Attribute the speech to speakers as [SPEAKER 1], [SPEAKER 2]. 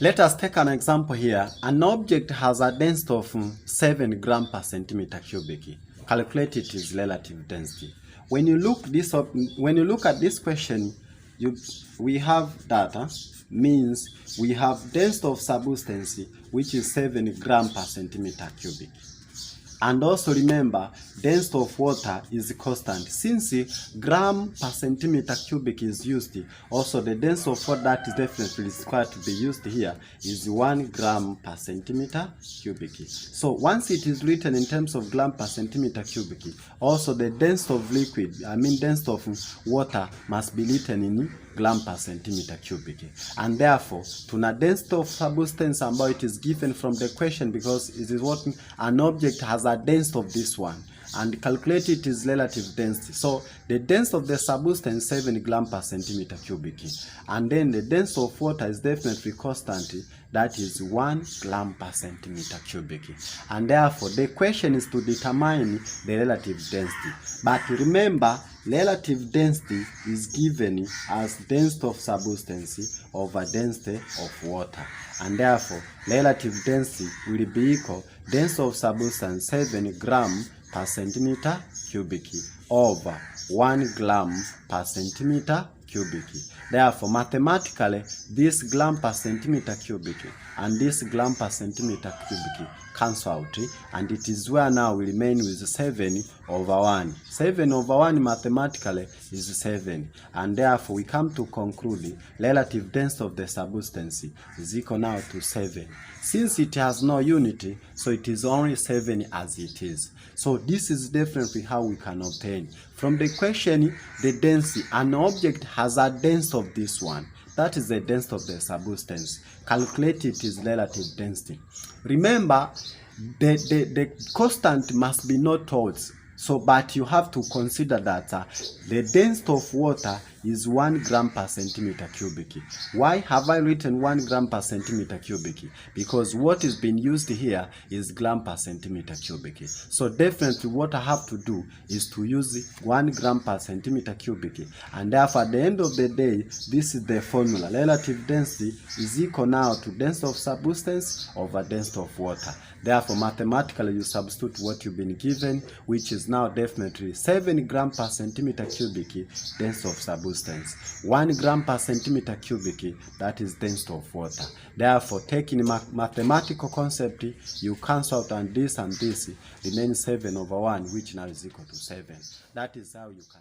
[SPEAKER 1] Let us take an example here. An object has a density of 7 grams per centimeter cubic. Calculate its relative density. When you look at this question, we have data means we have density of substance which is 7 grams per centimeter cubic. And also remember, density of water is constant. Since gram per centimeter cubic is used, also the density of water that is definitely required to be used here is 1 gram per centimeter cubic. So once it is written in terms of gram per centimeter cubic, also the density of liquid, density of water must be written in gram per centimeter cubic. And therefore, tuna density of substance ambayo it is given from the question, because it is what an object has a density of this one, and calculate it is relative density. So the density of the substance 7 grams per centimeter cubic, and then the density of water is definitely constant, that is 1 gram per centimeter cubic. And therefore the question is to determine the relative density. But remember, relative density is given as density of substance over density of water, and therefore relative density will be equal density of substance 7 grams per centimeter cubic over 1 gram per centimeter cubic. Therefore, mathematically, this gram per centimeter cubic and this gram per centimeter cubic cancel out, and it is where now we remain with 7 over 1. 7 over 1 mathematically is 7, and therefore we come to conclude relative density of the substance is equal now to 7. Since it has no unity, so it is only 7 as it is. So this is definitely how we can obtain. From the question, the density, an object has a density of this one. That is the density of the substance. Calculate it is relative density. Remember, the constant must be not towards. So, but you have to consider that the density of water is 1 gram per centimeter cubic. Why have I written 1 gram per centimeter cubic? Because what is being used here is gram per centimeter cubic. So definitely what I have to do is to use 1 gram per centimeter cubic. And therefore at the end of the day, this is the formula. Relative density is equal now to density of substance over density of water. Therefore mathematically you substitute what you've been given, which is now definitely 7 grams per centimeter cubic density of substance. 1 gram per centimeter cubic, that is density of water. Therefore, taking mathematical concept, you cancel out, and this remains 7 over 1, which now is equal to 7. That is how you can